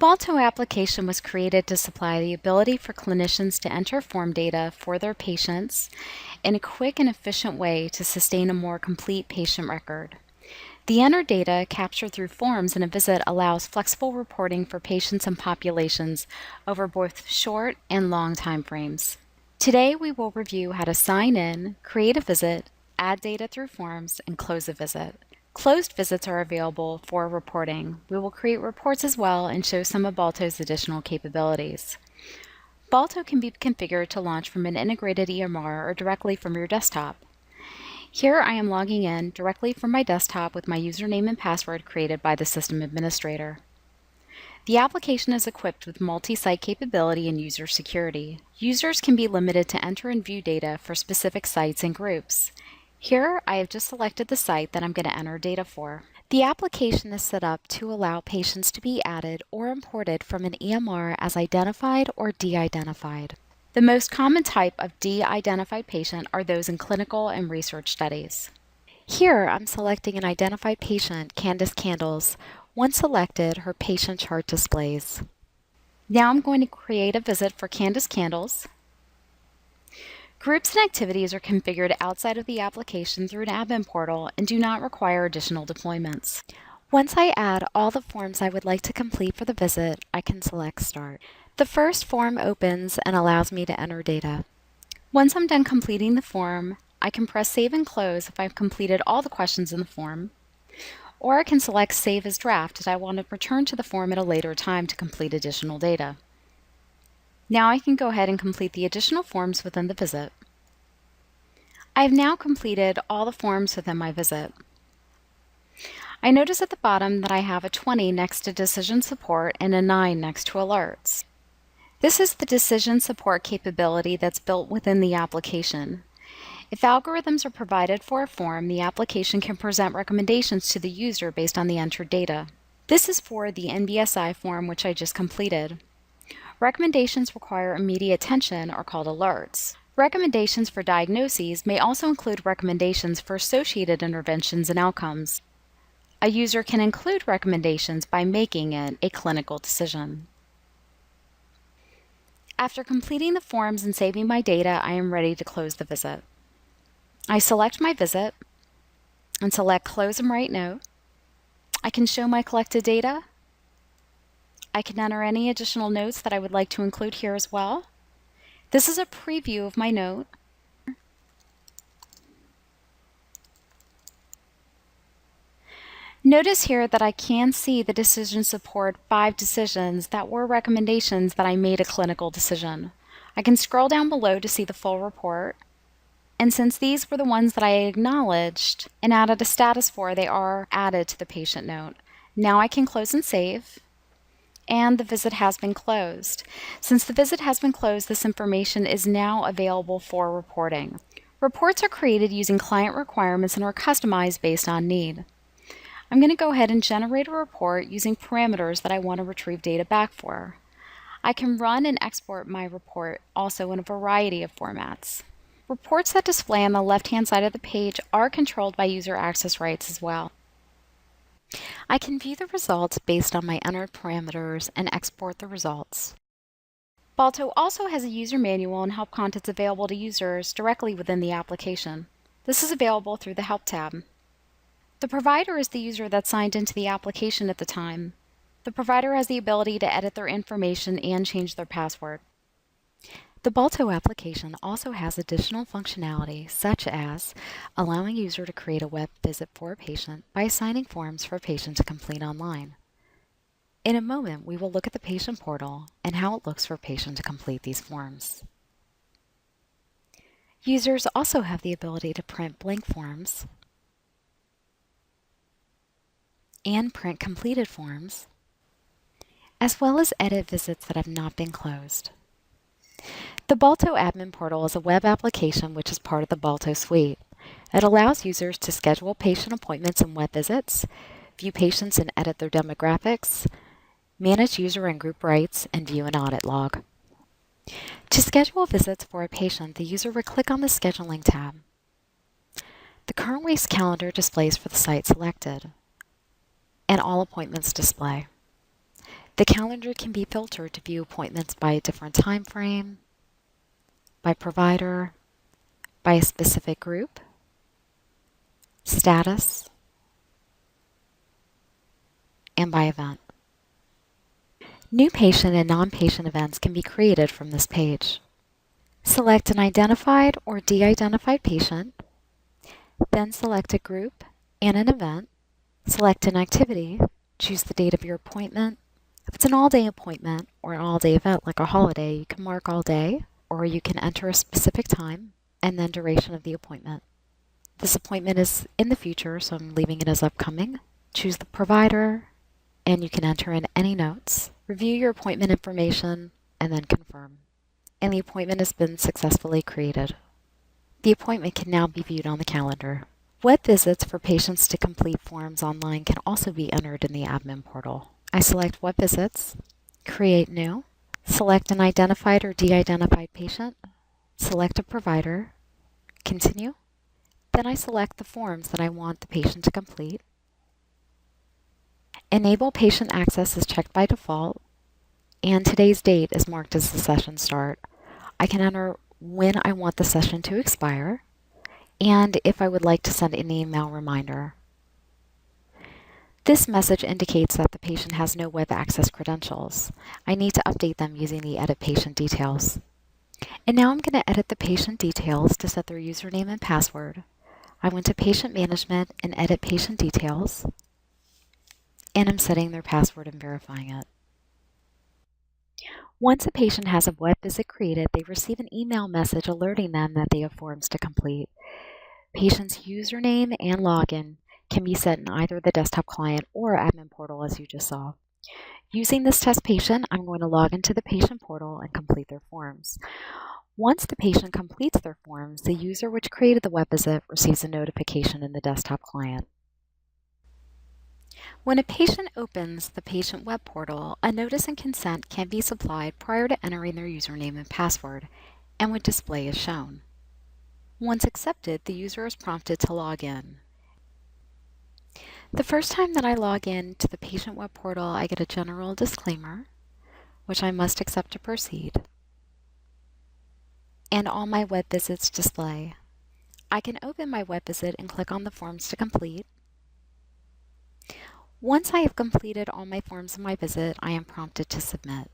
Balto application was created to supply the ability for clinicians to enter form data for their patients in a quick and efficient way to sustain a more complete patient record. The entered data captured through forms in a visit allows flexible reporting for patients and populations over both short and long time frames. Today, we will review how to sign in, create a visit, add data through forms, and close a visit. Closed visits are available for reporting. We will create reports as well and show some of Balto's additional capabilities. Balto can be configured to launch from an integrated EMR or directly from your desktop. Here I am logging in directly from my desktop with my username and password created by the system administrator. The application is equipped with multi-site capability and user security. Users can be limited to enter and view data for specific sites and groups. Here I have just selected the site that I'm going to enter data for. The application is set up to allow patients to be added or imported from an EMR as identified or de-identified. The most common type of de-identified patient are those in clinical and research studies. Here, I'm selecting an identified patient, Candace Candles. Once selected, her patient chart displays. Now I'm going to create a visit for Candace Candles. Groups and activities are configured outside of the application through an admin portal and do not require additional deployments. Once I add all the forms I would like to complete for the visit, I can select Start. The first form opens and allows me to enter data. Once I'm done completing the form, I can press Save and Close if I've completed all the questions in the form, or I can select Save as Draft if I want to return to the form at a later time to complete additional data. Now I can go ahead and complete the additional forms within the visit. I have now completed all the forms within my visit. I notice at the bottom that I have a 20 next to Decision Support and a 9 next to Alerts. This is the decision support capability that's built within the application. If algorithms are provided for a form, the application can present recommendations to the user based on the entered data. This is for the NBSI form which I just completed. Recommendations require immediate attention are called alerts. Recommendations for diagnoses may also include recommendations for associated interventions and outcomes. A user can include recommendations by making it a clinical decision. After completing the forms and saving my data, I am ready to close the visit. I select my visit and select Close and Write Note. I can show my collected data. I can enter any additional notes that I would like to include here as well. This is a preview of my note. Notice here that I can see the decision support 5 decisions that were recommendations that I made a clinical decision. I can scroll down below to see the full report. And since these were the ones that I acknowledged and added a status for, they are added to the patient note. Now I can close and save. And the visit has been closed. Since the visit has been closed, this information is now available for reporting. Reports are created using client requirements and are customized based on need. I'm going to go ahead and generate a report using parameters that I want to retrieve data back for. I can run and export my report also in a variety of formats. Reports that display on the left-hand side of the page are controlled by user access rights as well. I can view the results based on my entered parameters and export the results. Balto also has a user manual and help contents available to users directly within the application. This is available through the Help tab. The provider is the user that signed into the application at the time. The provider has the ability to edit their information and change their password. The Balto application also has additional functionality, such as allowing a user to create a web visit for a patient by assigning forms for a patient to complete online. In a moment, we will look at the patient portal and how it looks for a patient to complete these forms. Users also have the ability to print blank forms and print completed forms, as well as edit visits that have not been closed. The Balto Admin Portal is a web application which is part of the Balto Suite. It allows users to schedule patient appointments and web visits, view patients and edit their demographics, manage user and group rights, and view an audit log. To schedule visits for a patient, the user would click on the Scheduling tab. The current week's calendar displays for the site selected, and all appointments display. The calendar can be filtered to view appointments by a different time frame, by provider, by a specific group, status, and by event. New patient and non-patient events can be created from this page. Select an identified or de-identified patient, then select a group and an event. Select an activity, choose the date of your appointment. If it's an all-day appointment or an all-day event like a holiday, you can mark all day, or you can enter a specific time and then duration of the appointment. This appointment is in the future, so I'm leaving it as upcoming. Choose the provider, and you can enter in any notes. Review your appointment information, and then confirm. And the appointment has been successfully created. The appointment can now be viewed on the calendar. Web visits for patients to complete forms online can also be entered in the admin portal. I select Web Visits, Create New, select an identified or de-identified patient, select a provider, Continue. Then I select the forms that I want the patient to complete. Enable patient access is checked by default, and today's date is marked as the session start. I can enter when I want the session to expire, and if I would like to send an email reminder. This message indicates that the patient has no web access credentials. I need to update them using the Edit Patient Details. And now I'm going to edit the patient details to set their username and password. I went to Patient Management and Edit Patient Details, and I'm setting their password and verifying it. Once a patient has a web visit created, they receive an email message alerting them that they have forms to complete. Patient's username and login can be set in either the desktop client or admin portal, as you just saw. Using this test patient, I'm going to log into the patient portal and complete their forms. Once the patient completes their forms, the user which created the web visit receives a notification in the desktop client. When a patient opens the patient web portal, a notice and consent can be supplied prior to entering their username and password and would display as shown. Once accepted, the user is prompted to log in. The first time that I log in to the patient web portal, I get a general disclaimer, which I must accept to proceed, and all my web visits display. I can open my web visit and click on the forms to complete. Once I have completed all my forms in my visit, I am prompted to submit.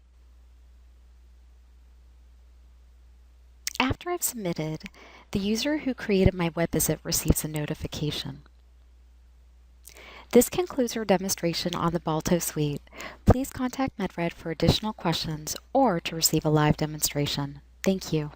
After I've submitted, the user who created my web visit receives a notification. This concludes our demonstration on the Balto Suite. Please contact MedRed for additional questions or to receive a live demonstration. Thank you.